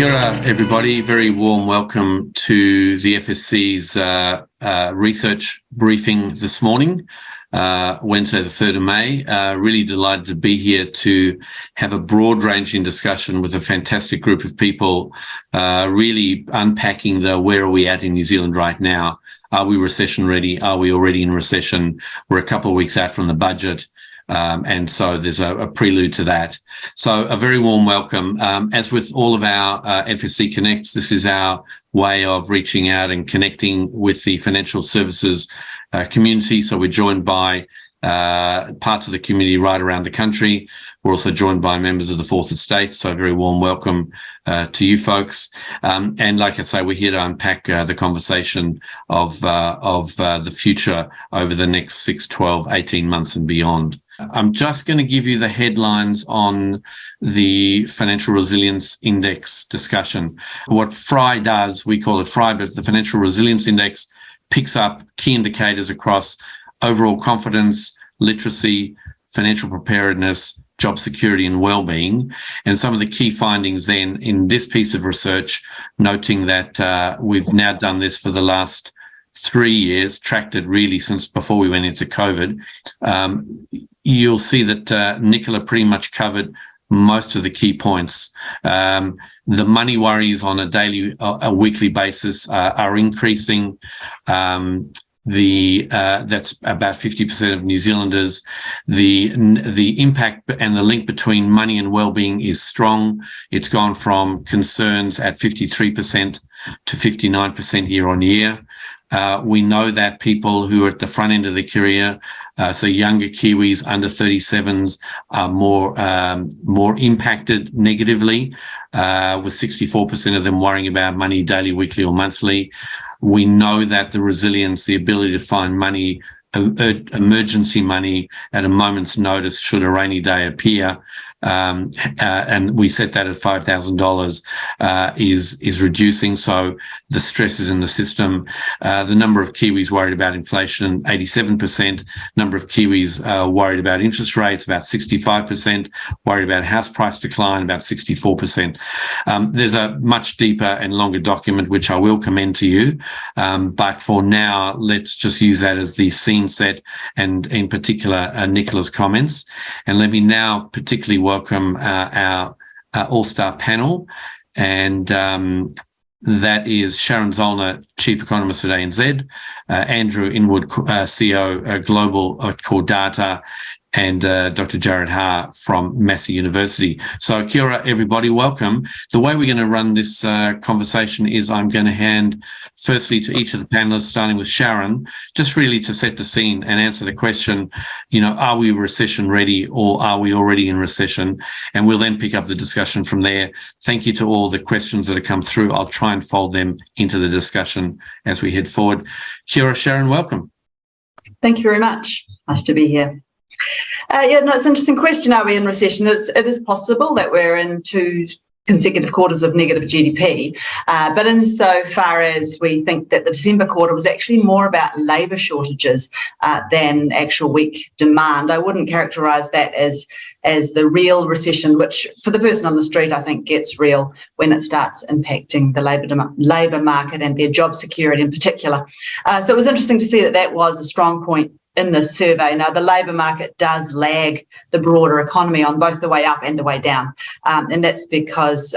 Kia ora, everybody. Very warm welcome to the FSC's research briefing this morning, Wednesday the 3rd of May. Really delighted to be here to have a broad-ranging discussion with a fantastic group of people, really unpacking the where are we at in New Zealand right now. Are we recession ready? Are we already in recession? We're a couple of weeks out from the budget. And so there's a prelude to that. So a very warm welcome. As with all of our FSC Connects, this is our way of reaching out and connecting with the financial services community. So we're joined by parts of the community right around the country. We're also joined by members of the Fourth Estate. So a very warm welcome to you folks. And like I say, we're here to unpack the conversation of the future over the next 6, 12, 18 months and beyond. I'm just going to give you the headlines on the Financial Resilience Index discussion. What FRI does, we call it FRI, but the Financial Resilience Index picks up key indicators across overall confidence, literacy, financial preparedness, job security and well-being. And some of the key findings then in this piece of research, noting that we've now done this for the last 3 years, tracked it really since before we went into COVID. You'll see that Nicola pretty much covered most of the key points. The money worries on a weekly basis are increasing. That's about 50% of New Zealanders. The impact and the link between money and well-being is strong. It's gone from concerns at 53% to 59% year on year. We know that people who are at the front end of their career, so younger Kiwis under 37s, are more impacted negatively, with 64% of them worrying about money daily, weekly or monthly. We know that the resilience, the ability to find money, emergency money at a moment's notice should a rainy day appear, and we set that at $5,000, is reducing. So the stress is in the system. The number of Kiwis worried about inflation, 87%. Number of Kiwis worried about interest rates, about 65%. Worried about house price decline, about 64%. There's a much deeper and longer document which I will commend to you, but for now let's just use that as the scene set, and in particular Nicola's comments. And let me now particularly welcome our all-star panel, and that is Sharon Zollner, Chief Economist at ANZ, Andrew Inwood, CEO Global Core Data, and Dr. Jarrod Haar from Massey University. So kia ora, everybody, welcome. The way we're going to run this conversation is I'm going to hand firstly to each of the panelists, starting with Sharon, just really to set the scene and answer the question, are we recession ready or are we already in recession? And we'll then pick up the discussion from there. Thank you to all the questions that have come through. I'll try and fold them into the discussion as we head forward. Kia ora, Sharon, welcome. Thank you very much. Nice to be here. It's an interesting question. Are we in recession? It is possible that we're in 2 consecutive quarters of negative GDP, but insofar as we think that the December quarter was actually more about labour shortages than actual weak demand, I wouldn't characterise that as the real recession, which for the person on the street I think gets real when it starts impacting the labour market and their job security in particular. So it was interesting to see that was a strong point in this survey. Now, the labour market does lag the broader economy on both the way up and the way down, and that's because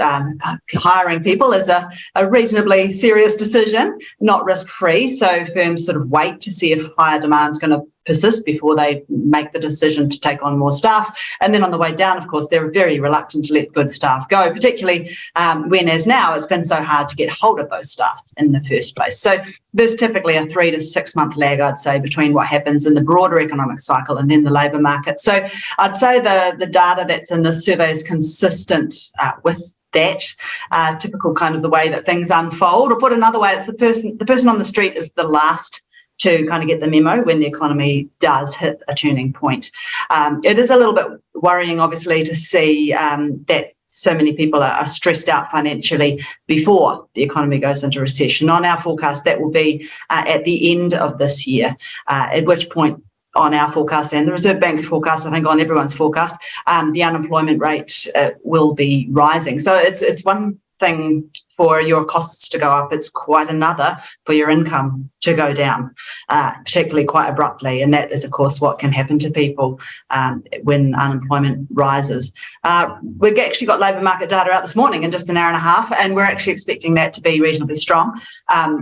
hiring people is a reasonably serious decision, not risk-free, so firms sort of wait to see if higher demand is going to persist before they make the decision to take on more staff. And then on the way down, of course, they're very reluctant to let good staff go, particularly when, as now, it's been so hard to get hold of those staff in the first place. So there's typically a 3 to 6 month lag, I'd say, between what happens in the broader economic cycle and then the labour market. So I'd say the data that's in this survey is consistent with that, typical kind of the way that things unfold. Or put another way, it's the person on the street is the last to kind of get the memo when the economy does hit a turning point. It is a little bit worrying, obviously, to see that so many people are stressed out financially before the economy goes into recession. On our forecast, that will be at the end of this year, at which point on our forecast and the Reserve Bank forecast, I think on everyone's forecast, the unemployment rate will be rising. So it's one thing for your costs to go up. It's quite another for your income to go down, particularly quite abruptly. And that is, of course, what can happen to people when unemployment rises. We've actually got labour market data out this morning in just an hour and a half, and we're actually expecting that to be reasonably strong,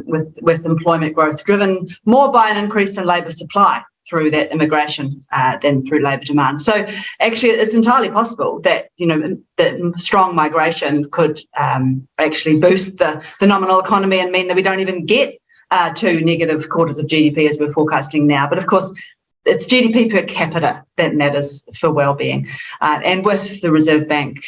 with employment growth driven more by an increase in labour supply through that immigration than through labour demand. So actually it's entirely possible that, that strong migration could actually boost the nominal economy and mean that we don't even get to negative quarters of GDP as we're forecasting now. But of course, it's GDP per capita that matters for wellbeing. And with the Reserve Bank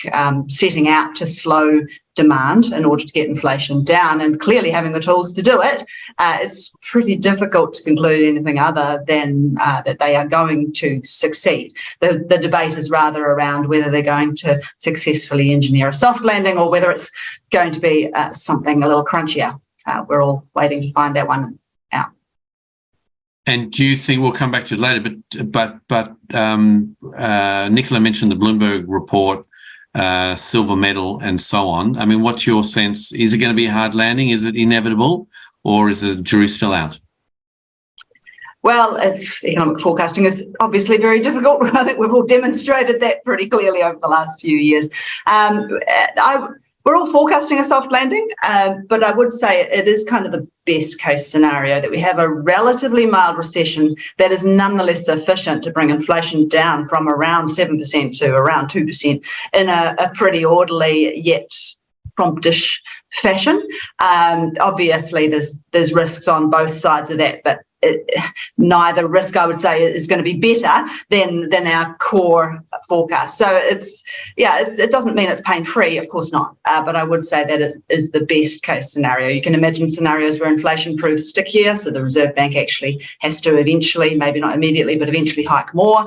setting out to slow demand in order to get inflation down, and clearly having the tools to do it, it's pretty difficult to conclude anything other than that they are going to succeed. The debate is rather around whether they're going to successfully engineer a soft landing or whether it's going to be something a little crunchier. We're all waiting to find that one out. And do you think, we'll come back to it later, but Nicola mentioned the Bloomberg report, silver medal and so on. I mean, what's your sense? Is it going to be a hard landing? Is it inevitable, or is the jury still out? Well, economic forecasting is obviously very difficult. I think we've all demonstrated that pretty clearly over the last few years. We're all forecasting a soft landing, but I would say it is kind of the best case scenario that we have a relatively mild recession that is nonetheless sufficient to bring inflation down from around 7% to around 2% in a pretty orderly yet promptish fashion. Obviously, there's risks on both sides of that, but neither risk, I would say, is going to be better than our core forecast. So it doesn't mean it's pain-free, of course not, but I would say that is the best case scenario. You can imagine scenarios where inflation proves stickier, so the Reserve Bank actually has to eventually, maybe not immediately, but eventually hike more,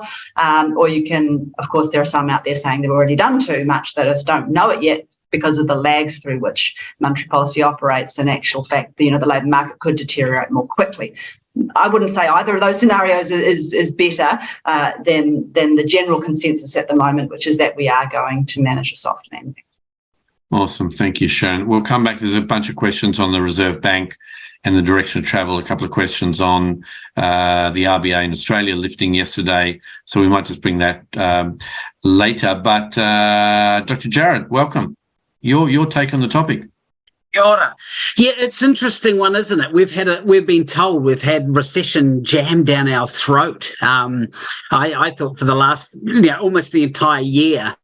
or you can, of course, there are some out there saying they've already done too much, they just don't know it yet because of the lags through which monetary policy operates. In actual fact, the labour market could deteriorate more quickly. I wouldn't say either of those scenarios is better than the general consensus at the moment, which is that we are going to manage a soft landing. Awesome. Thank you, Sharon. We'll come back. There's a bunch of questions on the Reserve Bank and the direction of travel, a couple of questions on the RBA in Australia lifting yesterday. So we might just bring that later. But Dr. Jarrod, welcome. Your take on the topic. Kia ora. Yeah, it's an interesting one, isn't it? We've been told we've had recession jammed down our throat. I thought for the last, almost the entire year,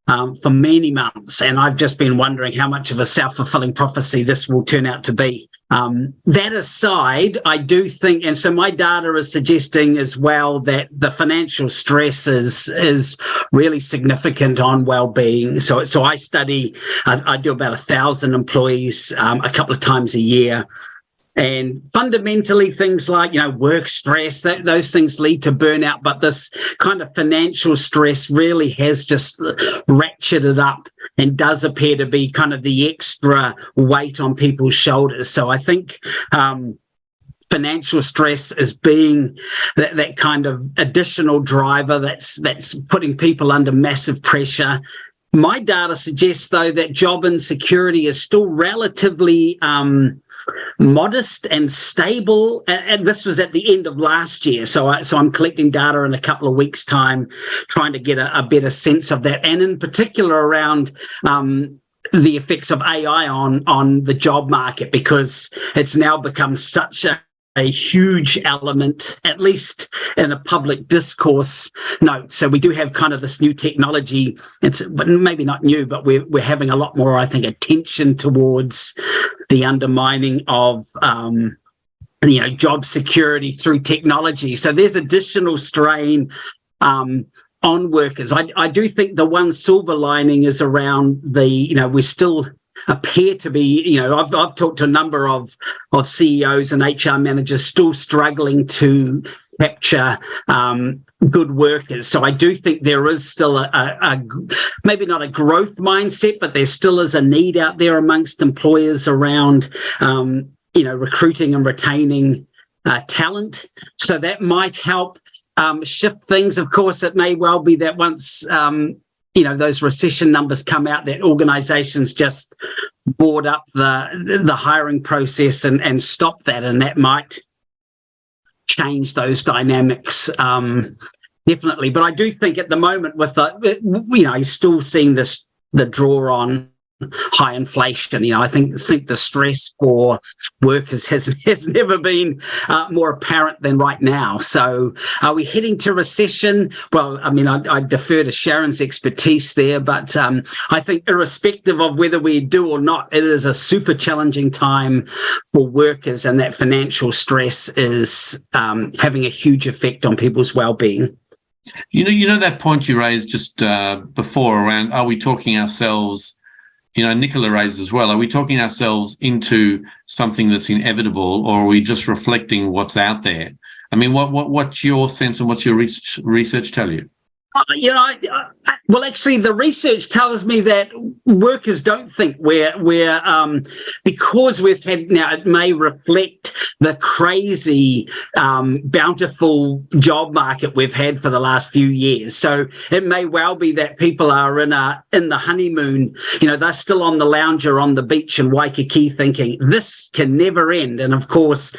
for many months, and I've just been wondering how much of a self-fulfilling prophecy this will turn out to be. That aside, I do think, and so my data is suggesting as well that the financial stress is really significant on well-being. So I study, I do about 1,000 employees a couple of times a year. And fundamentally, things like, work stress, those things lead to burnout. But this kind of financial stress really has just ratcheted up and does appear to be kind of the extra weight on people's shoulders. So I think financial stress is being that kind of additional driver that's putting people under massive pressure. My data suggests, though, that job insecurity is still relatively modest and stable, and this was at the end of last year. So I'm collecting data in a couple of weeks' time, trying to get a better sense of that, and in particular around the effects of AI on the job market, because it's now become such a huge element, at least in a public discourse note. So we do have kind of this new technology. It's maybe not new, but we're having a lot more, I think, attention towards the undermining of job security through technology. So there's additional strain on workers. I do think the one silver lining is around we still appear to be, I've talked to a number of CEOs and HR managers still struggling to capture good workers. So I do think there is still a maybe not a growth mindset, but there still is a need out there amongst employers around, recruiting and retaining talent. So that might help shift things. Of course, it may well be that once those recession numbers come out, that organisations just board up the hiring process and stop that, and that might change those dynamics. Definitely, but I do think at the moment, with you're still seeing the draw on high inflation. I think the stress for workers has never been more apparent than right now. So are we heading to recession? Well, I mean, I defer to Sharon's expertise there, but I think irrespective of whether we do or not, it is a super challenging time for workers, and that financial stress is having a huge effect on people's well-being. You know that point you raised just before around, are we talking ourselves, Nicola raised as well, are we talking ourselves into something that's inevitable, or are we just reflecting what's out there? I mean, what's your sense and what's your research tell you? Well, actually, the research tells me that workers don't think we're because we've had, now it may reflect the crazy bountiful job market we've had for the last few years. So it may well be that people are in the honeymoon. They're still on the lounger on the beach in Waikiki thinking this can never end. And of course,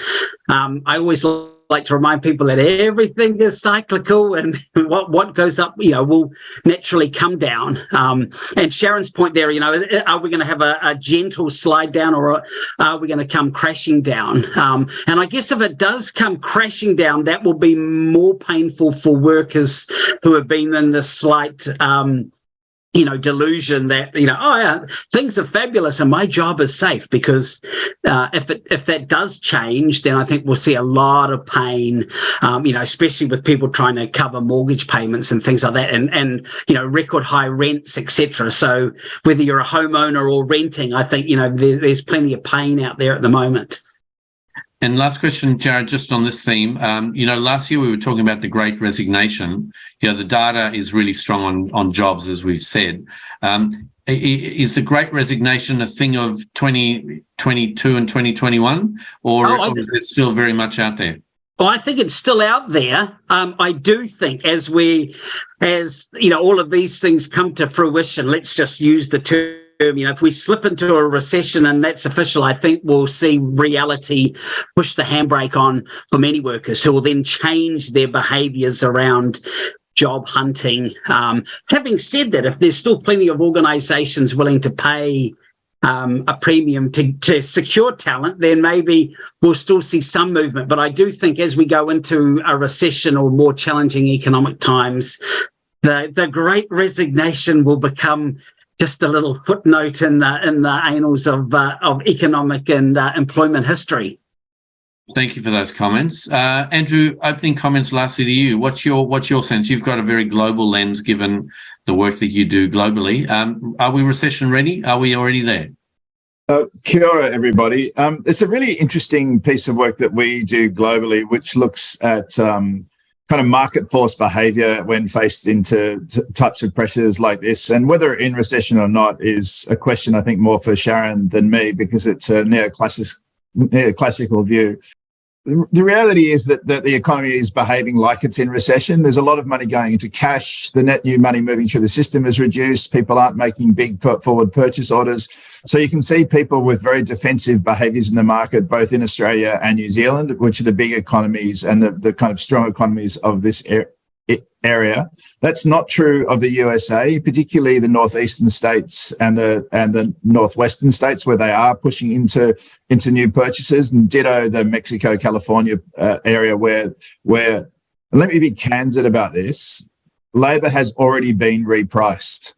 I always like to remind people that everything is cyclical, and what goes up, will naturally come down. And Sharon's point there, are we going to have a gentle slide down, or are we going to come crashing down? And I guess if it does come crashing down, that will be more painful for workers who have been in this slight delusion that, things are fabulous and my job is safe, because if that does change, then I think we'll see a lot of pain, especially with people trying to cover mortgage payments and things like that, and record high rents, etc. So whether you're a homeowner or renting, I think, there's plenty of pain out there at the moment. And last question, Jarrod, just on this theme. Last year we were talking about the Great Resignation. The data is really strong on jobs, as we've said. Is the Great Resignation a thing of 2022 and 2021, or is it still very much out there? Well, I think it's still out there. I do think as all of these things come to fruition, let's just use the term, if we slip into a recession and that's official, I think we'll see reality push the handbrake on for many workers, who will then change their behaviours around job hunting. Having said that, if there's still plenty of organisations willing to pay a premium to secure talent, then maybe we'll still see some movement. But I do think as we go into a recession or more challenging economic times, the Great Resignation will become just a little footnote in the annals of economic and employment history. Thank you for those comments. Andrew, opening comments lastly to you. What's your sense? You've got a very global lens given the work that you do globally. Are we recession ready? Are we already there? Kia ora, everybody. It's a really interesting piece of work that we do globally, which looks at kind of market force behaviour when faced into types of pressures like this. And whether in recession or not is a question, I think, more for Sharon than me, because it's a neoclassical view. The reality is that the economy is behaving like it's in recession. There's a lot of money going into cash. The net new money moving through the system is reduced. People aren't making big forward purchase orders. So you can see people with very defensive behaviours in the market, both in Australia and New Zealand, which are the big economies and the kind of strong economies of this area. That's not true of the USA, particularly the northeastern states and the northwestern states, where they are pushing into new purchases, and ditto the Mexico, California area where let me be candid about this, labour has already been repriced.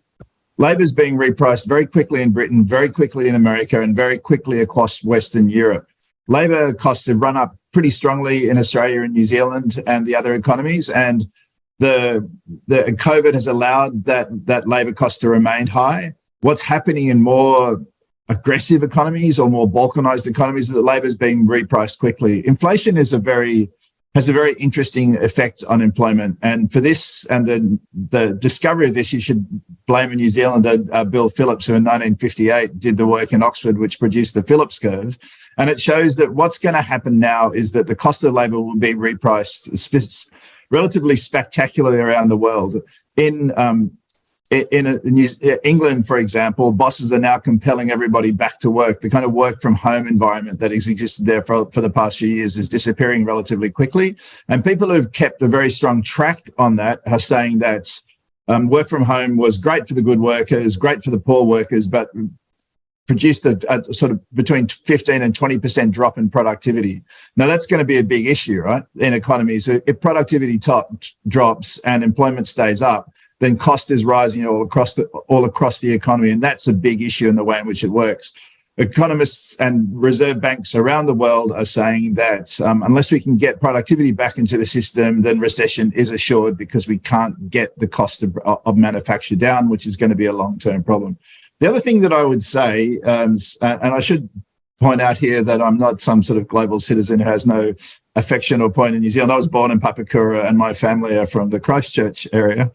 Labour's being repriced very quickly in Britain, very quickly in America, and very quickly across Western Europe. Labour costs have run up pretty strongly in Australia and New Zealand and the other economies, and the COVID has allowed that labour cost to remain high. What's happening in more aggressive economies or more balkanised economies is that labour is being repriced quickly. Inflation has a very interesting effect on employment, and for this and the discovery of this, you should blame a New Zealander, Bill Phillips, who in 1958 did the work in Oxford which produced the Phillips curve. And it shows that what's going to happen now is that the cost of labour will be repriced relatively spectacularly around the world. In England, for example, bosses are now compelling everybody back to work. The kind of work from home environment that has existed there for the past few years is disappearing relatively quickly. And people who've kept a very strong track on that are saying that work from home was great for the good workers, great for the poor workers, but produced a sort of between 15 and 20% drop in productivity. Now, that's going to be a big issue, right, in economies. If productivity drops and employment stays up, then cost is rising all across the economy, and that's a big issue in the way in which it works. Economists and reserve banks around the world are saying that unless we can get productivity back into the system, then recession is assured because we can't get the cost of manufacture down, which is going to be a long-term problem. The other thing that I would say, and I should point out here that I'm not some sort of global citizen who has no affection or point in New Zealand. I was born in Papakura and my family are from the Christchurch area.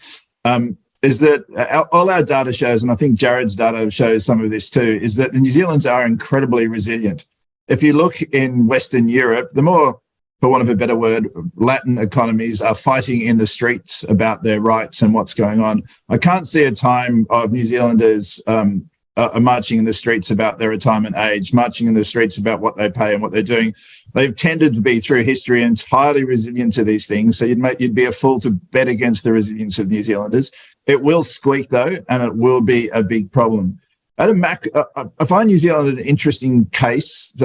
Is that all our data shows, and I think Jarrod's data shows some of this too, is that the New Zealanders are incredibly resilient. If you look in Western Europe, the more, for want of a better word, Latin economies are fighting in the streets about their rights and what's going on. I can't see a time of New Zealanders are marching in the streets about their retirement age, marching in the streets about what they pay and what they're doing. They've tended to be, through history, entirely resilient to these things. So you'd be a fool to bet against the resilience of New Zealanders. It will squeak, though, and it will be a big problem. At I find New Zealand an interesting case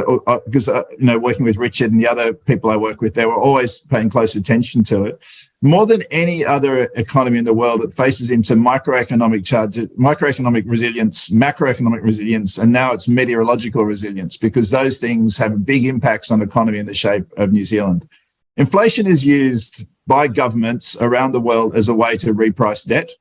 because, working with Richard and the other people I work with, they were always paying close attention to it. More than any other economy in the world, it faces into microeconomic resilience, macroeconomic resilience, and now it's meteorological resilience, because those things have big impacts on the economy in the shape of New Zealand. Inflation is used by governments around the world as a way to reprice debt.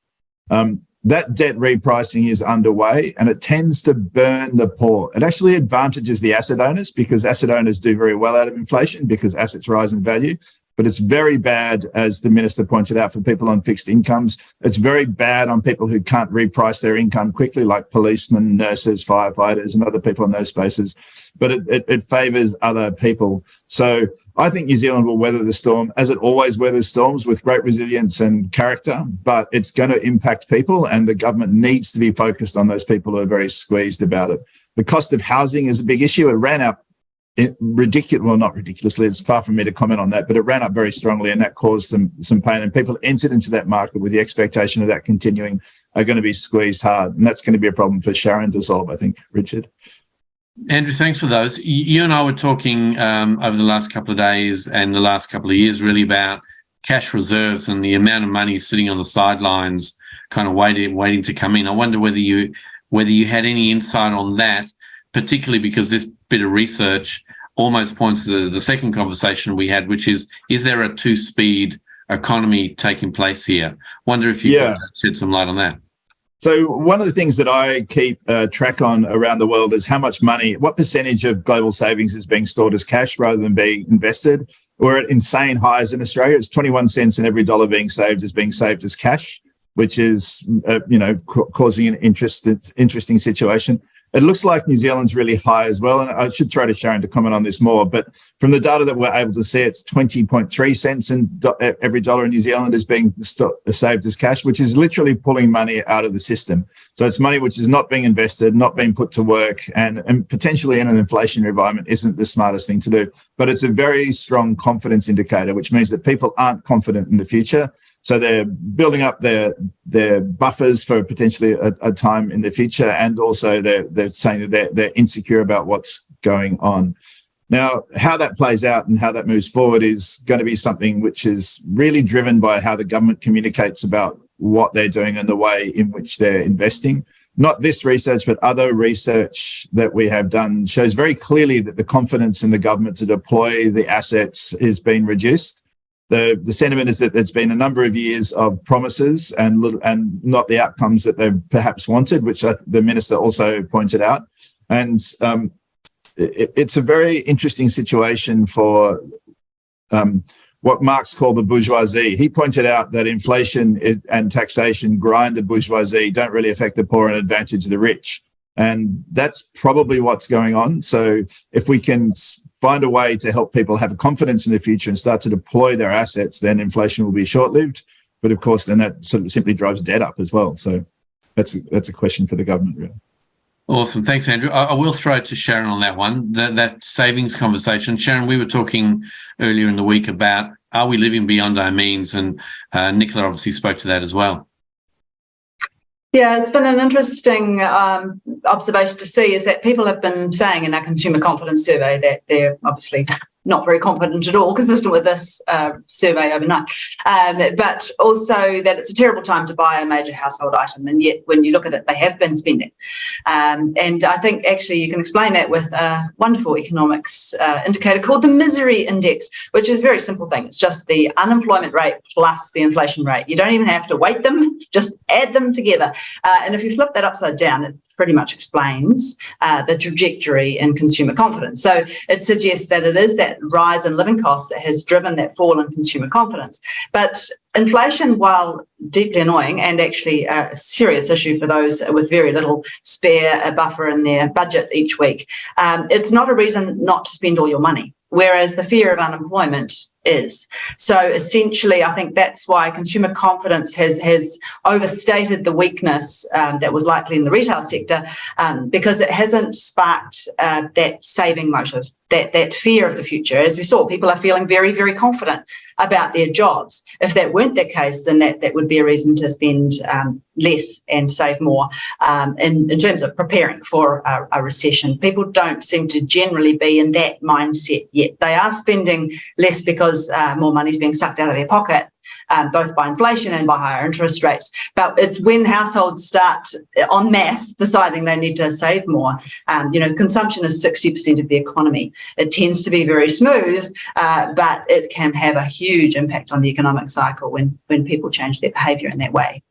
That debt repricing is underway, and it tends to burn the poor. It actually advantages the asset owners because asset owners do very well out of inflation because assets rise in value. But it's very bad, as the minister pointed out, for people on fixed incomes. It's very bad on people who can't reprice their income quickly, like policemen, nurses, firefighters, and other people in those spaces. But it favours other people. So I think New Zealand will weather the storm, as it always weathers storms, with great resilience and character, but it's going to impact people, and the government needs to be focused on those people who are very squeezed about it. The cost of housing is a big issue. It ran up not ridiculously, it's far from me to comment on that, but it ran up very strongly, and that caused some pain, and people entered into that market with the expectation of that continuing are going to be squeezed hard, and that's going to be a problem for Sharon to solve, I think, Richard. Andrew, thanks for those. You and I were talking over the last couple of days and the last couple of years really about cash reserves and the amount of money sitting on the sidelines, kind of waiting to come in. I wonder whether you had any insight on that, particularly because this bit of research almost points to the second conversation we had, which is there a two-speed economy taking place here? Wonder if you could shed some light on that. So one of the things that I keep track on around the world is how much money, what percentage of global savings is being stored as cash rather than being invested. We're at insane highs in Australia. It's 21 cents in every dollar being saved as cash, which is, causing an interesting situation. It looks like New Zealand's really high as well, and I should throw to Sharon to comment on this more, but from the data that we're able to see, it's 20.3 cents in every dollar in New Zealand is being saved as cash, which is literally pulling money out of the system. So it's money which is not being invested, not being put to work, and potentially in an inflationary environment isn't the smartest thing to do. But it's a very strong confidence indicator, which means that people aren't confident in the future. So they're building up their buffers for potentially a time in the future, and also they're saying that they're insecure about what's going on. Now, how that plays out and how that moves forward is going to be something which is really driven by how the government communicates about what they're doing and the way in which they're investing. Not this research, but other research that we have done shows very clearly that the confidence in the government to deploy the assets is being reduced. The sentiment is that there's been a number of years of promises and not the outcomes that they've perhaps wanted, which the minister also pointed out. And it's a very interesting situation for what Marx called the bourgeoisie. He pointed out that inflation and taxation grind the bourgeoisie, don't really affect the poor and advantage the rich. And that's probably what's going on. So if we can find a way to help people have confidence in the future and start to deploy their assets, then inflation will be short-lived. But of course, then that sort of simply drives debt up as well. So that's a question for the government, really. Awesome. Thanks, Andrew. I will throw it to Sharon on that one, that savings conversation. Sharon, we were talking earlier in the week about, are we living beyond our means? And Nicola obviously spoke to that as well. Yeah, it's been an interesting observation to see, is that people have been saying in our consumer confidence survey that they're obviously not very confident at all, consistent with this survey overnight, but also that it's a terrible time to buy a major household item, and yet when you look at it, they have been spending. And I think actually you can explain that with a wonderful economics indicator called the misery index, which is a very simple thing. It's just the unemployment rate plus the inflation rate. You don't even have to weight them, just add them together. And if you flip that upside down, it pretty much explains the trajectory in consumer confidence. So it suggests that it is that rise in living costs that has driven that fall in consumer confidence. But inflation, while deeply annoying and actually a serious issue for those with very little spare buffer in their budget each week, it's not a reason not to spend all your money, whereas the fear of unemployment is. So essentially, I think that's why consumer confidence has overstated the weakness that was likely in the retail sector, because it hasn't sparked that saving motive, that fear of the future. As we saw, people are feeling very, very confident about their jobs. If that weren't the case, then that would be a reason to spend less and save more in terms of preparing for a recession. People don't seem to generally be in that mindset yet. They are spending less because more money is being sucked out of their pocket, both by inflation and by higher interest rates. But it's when households start en masse deciding they need to save more. Consumption is 60% of the economy. It tends to be very smooth, but it can have a huge impact on the economic cycle when people change their behaviour in that way.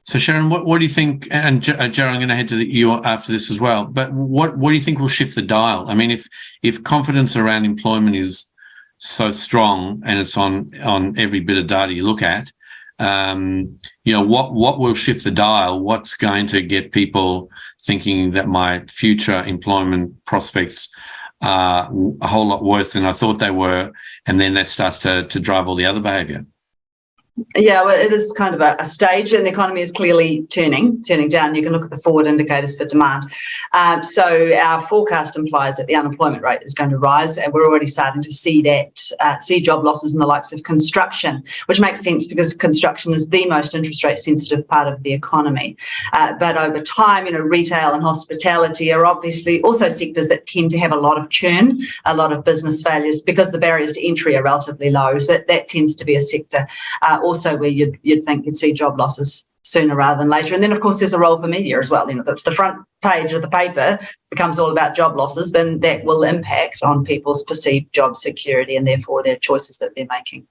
So, Sharon, what do you think, and Jarrod, I'm going to head to you after this as well, but what do you think will shift the dial? I mean, if confidence around employment is so strong and it's on every bit of data you look at, what will shift the dial? What's going to get people thinking that my future employment prospects are a whole lot worse than I thought they were, and then that starts to drive all the other behaviour? Yeah, well, it is kind of a stage, and the economy is clearly turning down. You can look at the forward indicators for demand. So our forecast implies that the unemployment rate is going to rise, and we're already starting to see that, see job losses in the likes of construction, which makes sense because construction is the most interest rate sensitive part of the economy. But over time, retail and hospitality are obviously also sectors that tend to have a lot of churn, a lot of business failures, because the barriers to entry are relatively low. So that tends to be a sector also where you'd think you'd see job losses sooner rather than later. And then, of course, there's a role for media as well. If the front page of the paper becomes all about job losses, then that will impact on people's perceived job security and therefore their choices that they're making.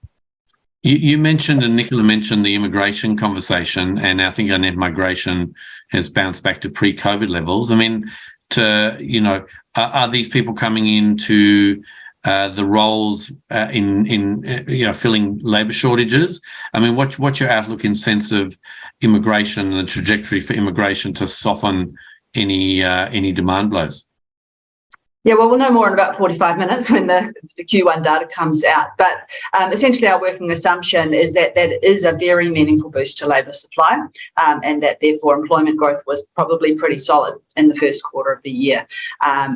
You mentioned, and Nicola mentioned, the immigration conversation, and I think our net migration has bounced back to pre-COVID levels. I mean, are these people coming into the roles in filling labour shortages? I mean, what's your outlook in sense of immigration and the trajectory for immigration to soften any demand blows? Yeah, well, we'll know more in about 45 minutes when the Q1 data comes out. But essentially our working assumption is that that is a very meaningful boost to labour supply, and that therefore employment growth was probably pretty solid in the first quarter of the year,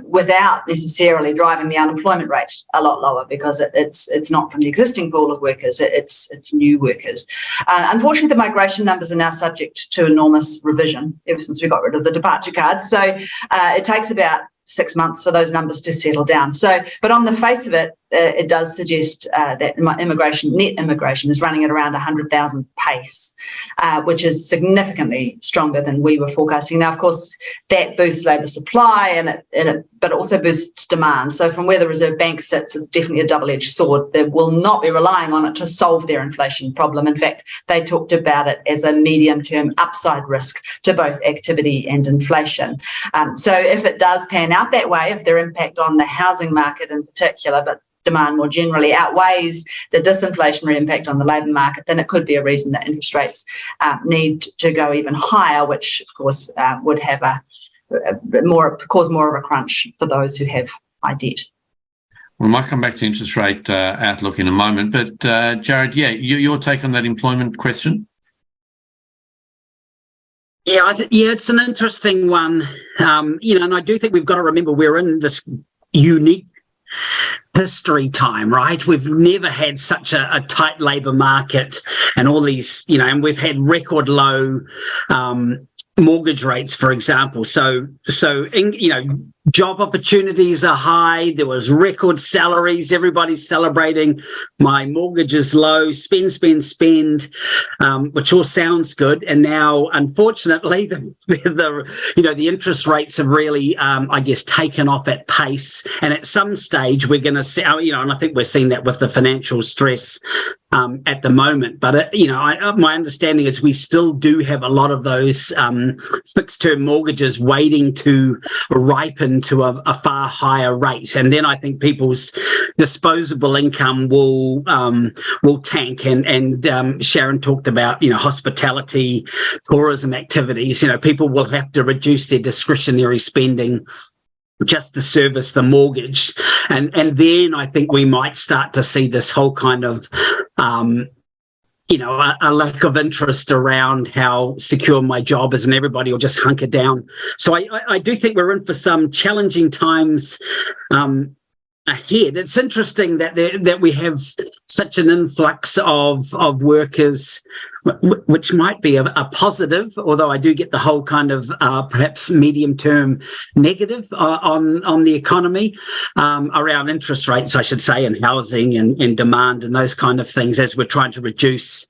without necessarily driving the unemployment rate a lot lower, because it's not from the existing pool of workers, it's new workers. Unfortunately, the migration numbers are now subject to enormous revision ever since we got rid of the departure cards. So it takes about 6 months for those numbers to settle down. So, but on the face of it, it does suggest that net immigration is running at around 100,000 pace, which is significantly stronger than we were forecasting. Now, of course, that boosts labour supply, but it also boosts demand. So from where the Reserve Bank sits, it's definitely a double-edged sword. They will not be relying on it to solve their inflation problem. In fact, they talked about it as a medium-term upside risk to both activity and inflation. So if it does pan out that way, if their impact on the housing market in particular, but demand more generally, outweighs the disinflationary impact on the labour market, then it could be a reason that interest rates need to go even higher, which of course would have cause more of a crunch for those who have high debt. We might come back to interest rate outlook in a moment, but Jarrod, your take on that employment question? Yeah, it's an interesting one. And I do think we've got to remember we're in this unique history time, right? We've never had such a tight labour market, and all these, and we've had record low mortgage rates, for example. So job opportunities are high. There was record salaries. Everybody's celebrating. My mortgage is low. Spend, which all sounds good. And now, unfortunately, the interest rates have really, taken off at pace. And at some stage, we're going to see, and I think we're seeing that with the financial stress at the moment. But my understanding is we still do have a lot of those fixed-term mortgages waiting to ripen to a far higher rate, and then I think people's disposable income will tank. And Sharon talked about hospitality, tourism activities. People will have to reduce their discretionary spending just to service the mortgage, and then I think we might start to see this whole kind of a lack of interest around how secure my job is, and everybody will just hunker down. So I do think we're in for some challenging times ahead. It's interesting that we have such an influx of workers, which might be a positive, although I do get the whole kind of perhaps medium-term negative on the economy around interest rates, I should say, and housing and demand and those kind of things, as we're trying to reduce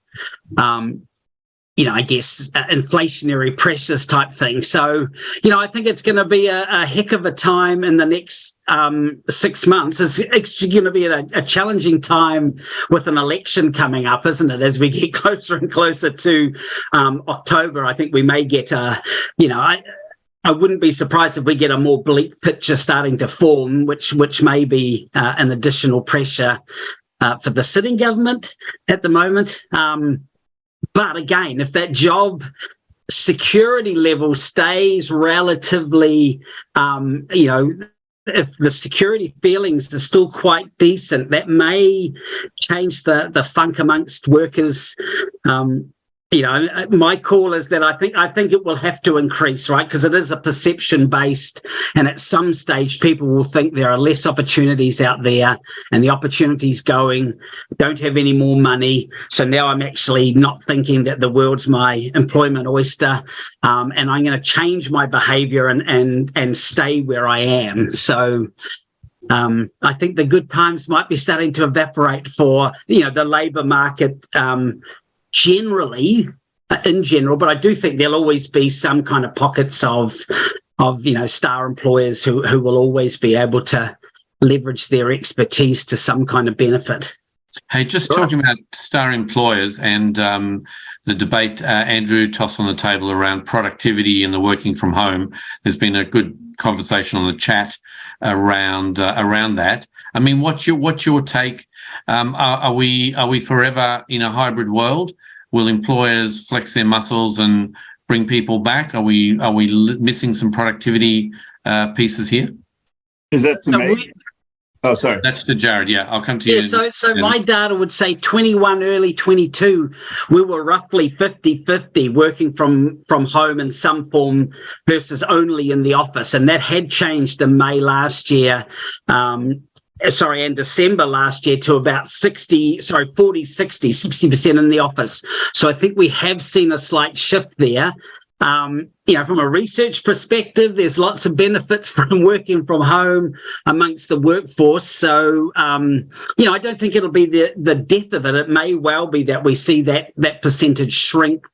inflationary pressures type thing. So, I think it's going to be a heck of a time in the next 6 months. It's going to be a challenging time with an election coming up, isn't it? As we get closer and closer to October, I think we may get I wouldn't be surprised if we get a more bleak picture starting to form, which may be an additional pressure for the sitting government at the moment. But again, if that job security level stays relatively, if the security feelings are still quite decent, that may change the funk amongst workers. My call is that I think it will have to increase, right? Because it is a perception based, and at some stage people will think there are less opportunities out there, and the opportunities don't have any more money. So now I'm actually not thinking that the world's my employment oyster, and I'm going to change my behaviour and stay where I am. So I think the good times might be starting to evaporate for the labour market. In general, but I do think there'll always be some kind of pockets of star employers who will always be able to leverage their expertise to some kind of benefit. Hey, just talking about star employers and the debate Andrew tossed on the table around productivity and the working from home. There's been a good conversation on the chat around that. I mean, what's your take? Are we forever in a hybrid world? Will employers flex their muscles and bring people back? Are we missing some productivity pieces here? Is that to me? Oh, sorry. That's to Jarrod. Yeah, I'll come to you. So my data would say 21, early 22, we were roughly 50-50 working from home in some form versus only in the office. And that had changed in May last year. And December last year to about 60% in the office. So I think we have seen a slight shift there. From a research perspective, there's lots of benefits from working from home amongst the workforce. So, I don't think it'll be the death of it. It may well be that we see that percentage shrink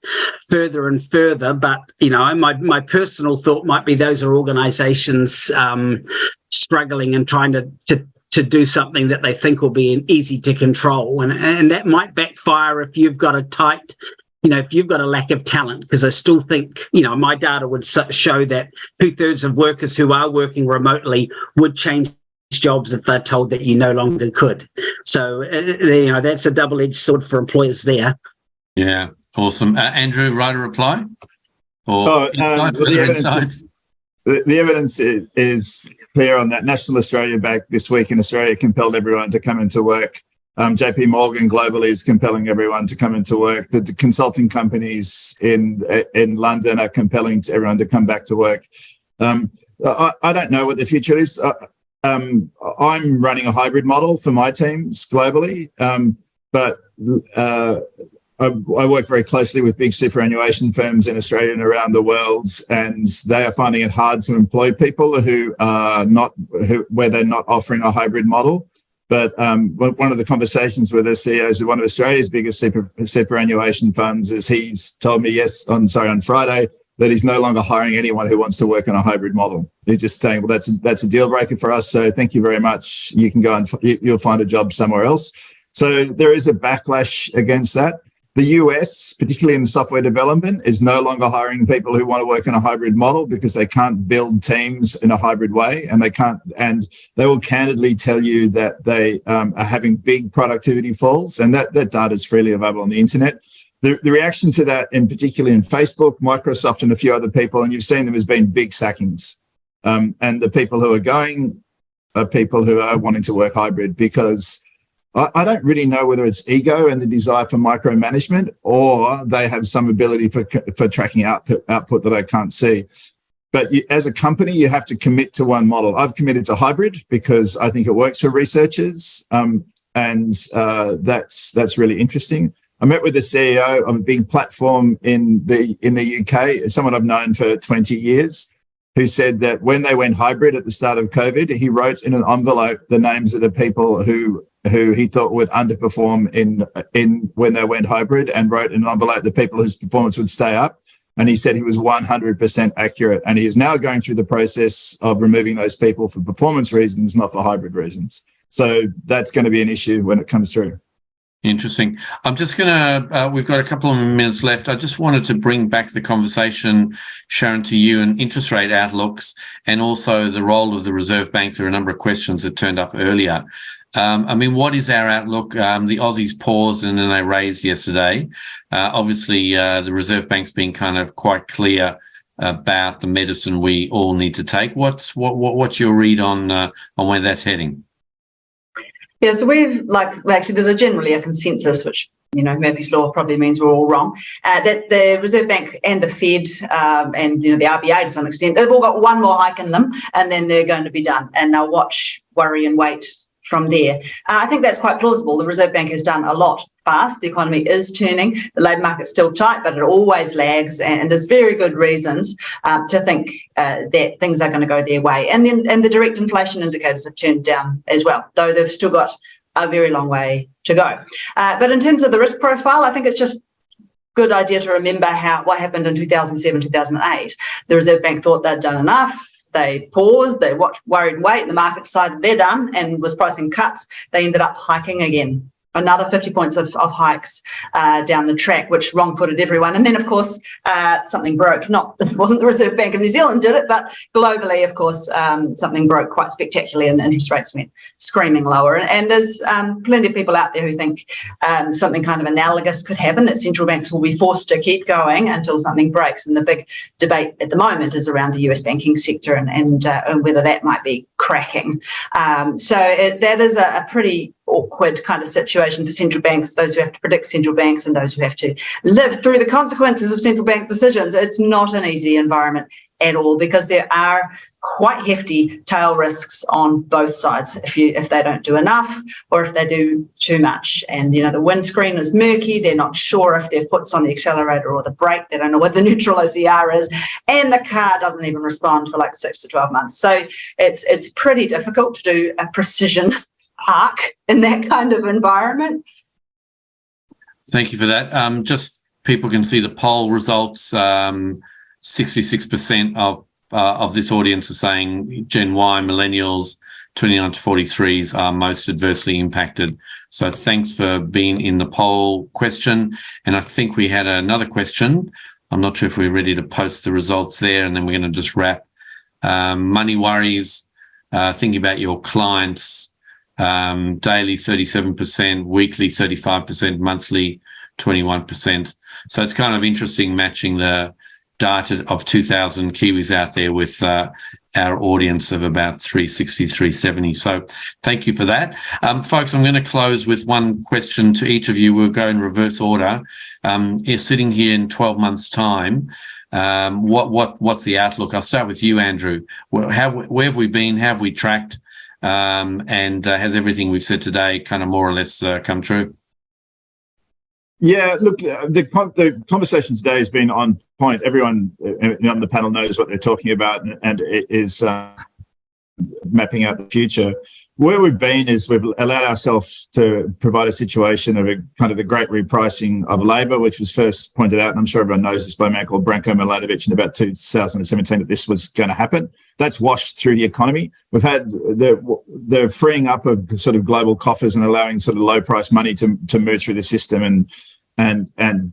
further and further. But, my personal thought might be those are organisations struggling and trying to do something that they think will be easy to control. And that might backfire if you've got a tight, if you've got a lack of talent, because I still think, my data would show that 2/3 of workers who are working remotely would change jobs if they're told that you no longer could. So, that's a double-edged sword for employers there. Yeah, awesome. Andrew, write a reply? Or insights? The evidence is clear on that. National Australia Bank this week in Australia compelled everyone to come into work JP Morgan globally is compelling everyone to come into work. The consulting companies in London are compelling to everyone to come back to work. I don't know what the future is. I'm running a hybrid model for my teams globally, but I work very closely with big superannuation firms in Australia and around the world, and they are finding it hard to employ people where they're not offering a hybrid model. But one of the conversations with the CEOs of one of Australia's biggest superannuation funds is he's told me on Friday that he's no longer hiring anyone who wants to work on a hybrid model. He's just saying, well, that's a deal breaker for us. So thank you very much. You can go and you'll find a job somewhere else. So there is a backlash against that. The US, particularly in software development, is no longer hiring people who want to work in a hybrid model because they can't build teams in a hybrid way, and they will candidly tell you that they are having big productivity falls, and that data is freely available on the internet. The reaction to that, in particular in Facebook, Microsoft, and a few other people, and you've seen them, has been big sackings. And the people who are going are people who are wanting to work hybrid because I don't really know whether it's ego and the desire for micromanagement, or they have some ability for tracking output that I can't see. But as a company, you have to commit to one model. I've committed to hybrid because I think it works for researchers, and that's really interesting. I met with the CEO of a big platform in the UK, someone I've known for 20 years, who said that when they went hybrid at the start of COVID, he wrote in an envelope the names of the people who he thought would underperform in when they went hybrid, and wrote in an envelope the people whose performance would stay up. And he said he was 100% accurate. And he is now going through the process of removing those people for performance reasons, not for hybrid reasons. So that's going to be an issue when it comes through. Interesting. I'm just going to, we've got a couple of minutes left. I just wanted to bring back the conversation, Sharon, to you and interest rate outlooks, and also the role of the Reserve Bank. There are a number of questions that turned up earlier. What is our outlook? The Aussies paused and then they raised yesterday. Obviously, the Reserve Bank's been kind of quite clear about the medicine we all need to take. What's your read on where that's heading? Yeah, so there's generally a consensus, which, Murphy's Law probably means we're all wrong, that the Reserve Bank and the Fed and, the RBA to some extent, they've all got one more hike in them and then they're going to be done, and they'll watch, worry and wait from there. I think that's quite plausible. The Reserve Bank has done a lot fast. The economy is turning. The labour market's still tight, but it always lags. And there's very good reasons to think that things are going to go their way. And the direct inflation indicators have turned down as well, though they've still got a very long way to go. But in terms of the risk profile, I think it's just good idea to remember what happened in 2007, 2008. The Reserve Bank thought they'd done enough. They paused, they watched, worried and wait, and the market decided they're done and was pricing cuts. They ended up hiking again. Another 50 points of hikes down the track, which wrong-footed everyone. And then, of course, something broke. It wasn't the Reserve Bank of New Zealand did it, but globally, of course, something broke quite spectacularly and interest rates went screaming lower. And there's plenty of people out there who think something kind of analogous could happen, that central banks will be forced to keep going until something breaks. And the big debate at the moment is around the US banking sector and whether that might be cracking. That is a pretty awkward kind of situation for central banks, those who have to predict central banks and those who have to live through the consequences of central bank decisions. It's not an easy environment at all, because there are quite hefty tail risks on both sides if they don't do enough or if they do too much. And, the windscreen is murky. They're not sure if their foot's on the accelerator or the brake. They don't know what the neutral OCR is. And the car doesn't even respond for like 6 to 12 months. So it's pretty difficult to do a precision park in that kind of environment. Thank you for that. Just people can see the poll results. 66% of this audience are saying Gen Y, millennials, 29 to 43s are most adversely impacted. So thanks for being in the poll question. And I think we had another question. I'm not sure if we're ready to post the results there, and then we're going to just wrap. Money worries, thinking about your clients. Daily 37%, weekly 35%, monthly 21%. So it's kind of interesting matching the data of 2,000 Kiwis out there with our audience of about 360, 370. So thank you for that. Folks, I'm going to close with one question to each of you. We'll go in reverse order. You're sitting here in 12 months' time. What's the outlook? I'll start with you, Andrew. Where have we been? How have we tracked? And has everything we've said today kind of more or less come true? Yeah, look, the conversation today has been on point. Everyone on the panel knows what they're talking about and it is mapping out the future. Where we've been is we've allowed ourselves to provide a situation of a kind of the great repricing of labour, which was first pointed out, and I'm sure everyone knows this by a man called Branko Milanovic in about 2017 that this was going to happen. That's washed through the economy. We've had the freeing up of sort of global coffers and allowing sort of low price money to move through the system and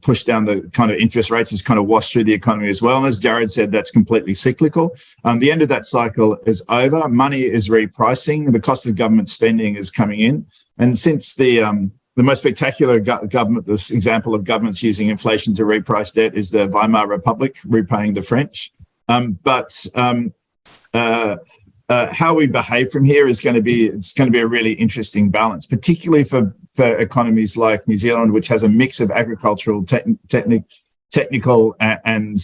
push down the kind of interest rates is kind of washed through the economy as well. And as Jarrod said, that's completely cyclical. The end of that cycle is over. Money is repricing. The cost of government spending is coming in. And since the most spectacular this example of governments using inflation to reprice debt is the Weimar Republic repaying the French. How we behave from here is going to be a really interesting balance, particularly for economies like New Zealand, which has a mix of agricultural, technical and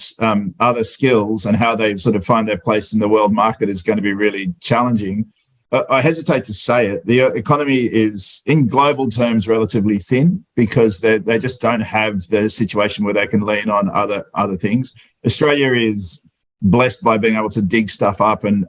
other skills, and how they sort of find their place in the world market is going to be really challenging. I hesitate to say it. The economy is, in global terms, relatively thin because they just don't have the situation where they can lean on other things. Australia is blessed by being able to dig stuff up and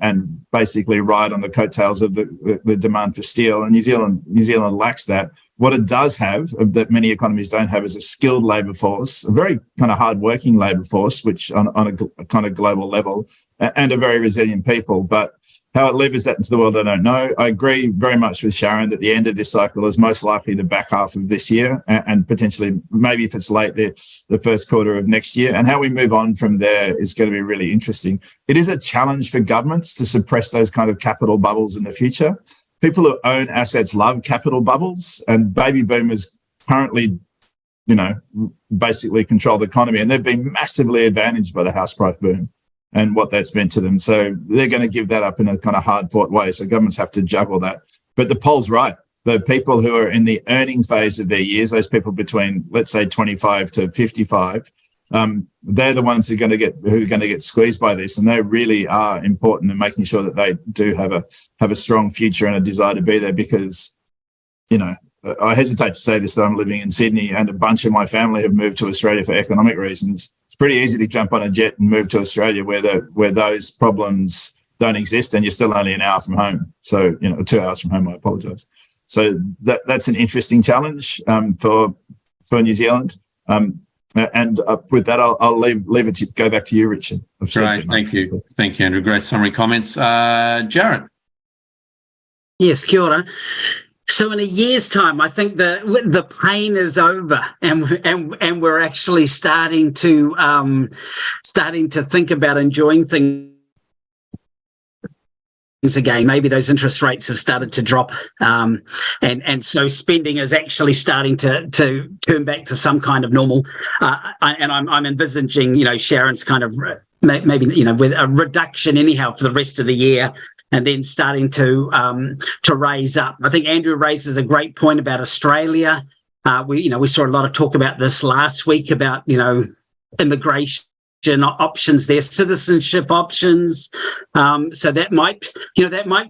basically ride on the coattails of the demand for steel. And New Zealand lacks that. What it does have, that many economies don't have, is a skilled labour force, a very kind of hard-working labour force, which on a kind of global level, and a very resilient people. But how it levers that into the world, I don't know. I agree very much with Sharon that the end of this cycle is most likely the back half of this year, and potentially, maybe if it's late, the first quarter of next year. And how we move on from there is going to be really interesting. It is a challenge for governments to suppress those kind of capital bubbles in the future. People who own assets love capital bubbles, and baby boomers currently, basically control the economy, and they've been massively advantaged by the house price boom and what that's meant to them. So they're going to give that up in a kind of hard-fought way. So governments have to juggle that. But the poll's right. The people who are in the earning phase of their years, those people between, let's say, 25 to 55, they're the ones who are going to get squeezed by this, and they really are important in making sure that they do have a strong future and a desire to be there. Because, I hesitate to say this, that I'm living in Sydney, and a bunch of my family have moved to Australia for economic reasons. It's pretty easy to jump on a jet and move to Australia where those problems don't exist, and you're still only an hour from home. So 2 hours from home. I apologise. So that's an interesting challenge for New Zealand. And with that, I'll leave it to go back to you, Richard. Great, thank you, Andrew. Great summary comments, Jarrod. Yes, kia ora. So in a year's time, I think the pain is over, and we're actually starting to think about enjoying things again. Maybe those interest rates have started to drop, and so spending is actually starting to turn back to some kind of normal. And I'm envisaging, Sharon's kind of maybe with a reduction anyhow for the rest of the year, and then starting to raise up. I think Andrew raises a great point about Australia. We saw a lot of talk about this last week about immigration options, their citizenship options. So that might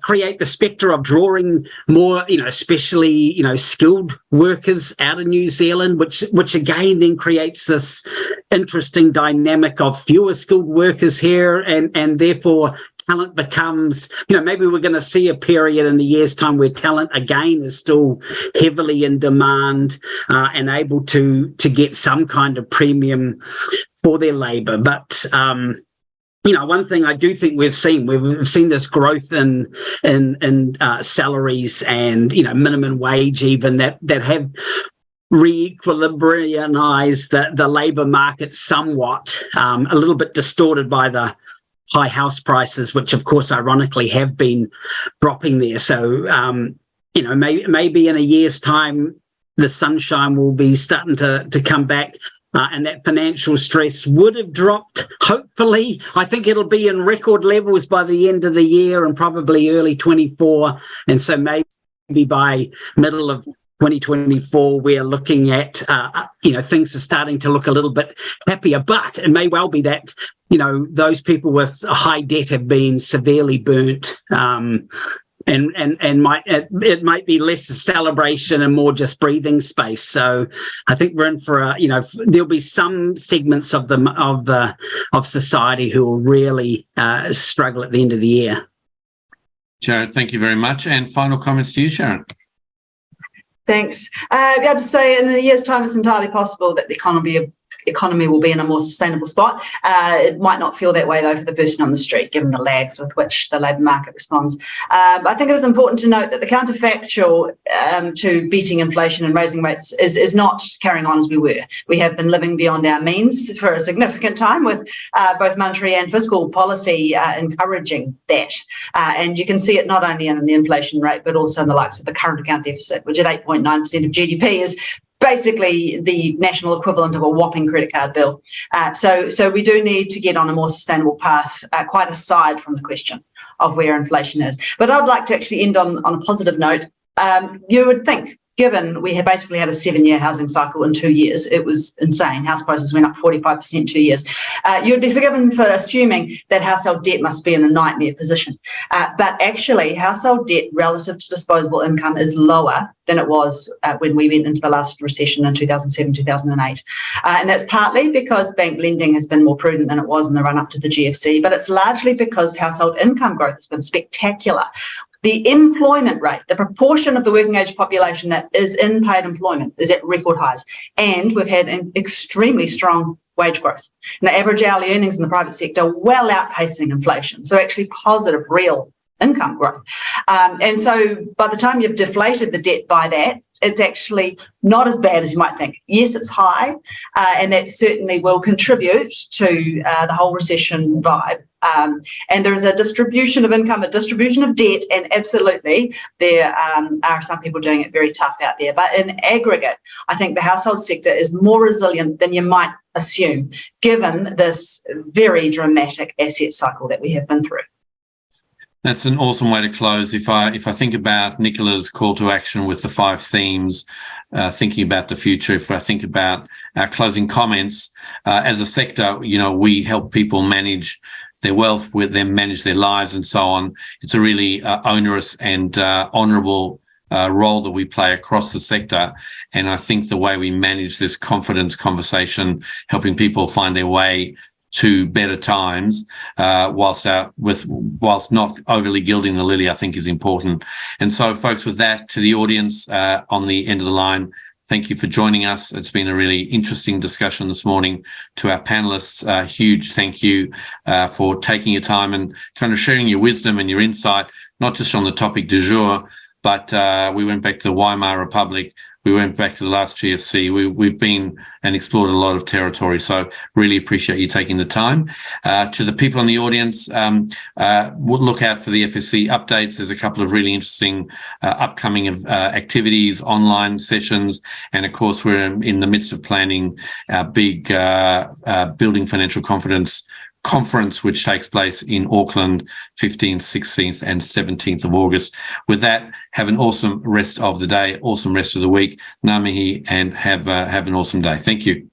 create the spectre of drawing more, especially, skilled workers out of New Zealand, which again then creates this interesting dynamic of fewer skilled workers here, and therefore talent becomes, maybe we're going to see a period in a year's time where talent again is still heavily in demand and able to get some kind of premium for their labour. But one thing I do think we've seen this growth in salaries and minimum wage even that have re-equilibriumized the labour market somewhat, a little bit distorted by the high house prices, which of course ironically have been dropping there. So maybe in a year's time the sunshine will be starting to come back. and that financial stress would have dropped. Hopefully, I think it'll be in record levels by the end of the year and probably early 24. And so maybe by middle of 2024, we're looking at, things are starting to look a little bit happier, but it may well be that, those people with high debt have been severely burnt, and it might be less a celebration and more just breathing space. So I think we're in for there'll be some segments of society who will really struggle at the end of the year. Jarrod, thank you very much. And final comments to you, Sharon. Thanks. I'd have to say in a year's time, it's entirely possible that the economy will be in a more sustainable spot. It might not feel that way, though, for the person on the street, given the lags with which the labour market responds. I think it is important to note that the counterfactual to beating inflation and raising rates is not carrying on as we were. We have been living beyond our means for a significant time, with both monetary and fiscal policy encouraging that. And you can see it not only in the inflation rate, but also in the likes of the current account deficit, which at 8.9% of GDP is basically the national equivalent of a whopping credit card bill. So we do need to get on a more sustainable path, quite aside from the question of where inflation is. But I'd like to actually end on a positive note. You would think, given we had basically had a 7-year housing cycle in 2 years, it was insane. House prices went up 45% in 2 years. You'd be forgiven for assuming that household debt must be in a nightmare position. But actually, household debt relative to disposable income is lower than it was when we went into the last recession in 2007, 2008. And that's partly because bank lending has been more prudent than it was in the run-up to the GFC, but it's largely because household income growth has been spectacular. The employment rate, the proportion of the working age population that is in paid employment, is at record highs. And we've had an extremely strong wage growth. And the average hourly earnings in the private sector well outpacing inflation. So actually positive real income growth. And so by the time you've deflated the debt by that, it's actually not as bad as you might think. Yes, it's high, and that certainly will contribute to the whole recession vibe. And there is a distribution of income, a distribution of debt, and absolutely there are some people doing it very tough out there. But in aggregate, I think the household sector is more resilient than you might assume, given this very dramatic asset cycle that we have been through. That's an awesome way to close. If I think about Nicola's call to action with the 5 themes, thinking about the future, if I think about our closing comments, as a sector, we help people manage their wealth, with them manage their lives and so on. It's a really onerous and honourable role that we play across the sector. And I think the way we manage this confidence conversation, helping people find their way to better times, whilst not overly gilding the lily, I think is important. And so, folks, with that, to the audience on the end of the line, thank you for joining us. It's been a really interesting discussion this morning. To our panelists, huge thank you for taking your time and kind of sharing your wisdom and your insight, not just on the topic du jour, but we went back to the Weimar Republic. We went back to the last GFC. We've been and explored a lot of territory. So really appreciate you taking the time. To the people in the audience, look out for the FSC updates. There's a couple of really interesting upcoming activities, online sessions. And of course, we're in the midst of planning our big Building Financial Confidence conference, which takes place in Auckland, 15th, 16th and 17th of August. With that, have an awesome rest of the day, awesome rest of the week. Ngā mihi, and have an awesome day. Thank you.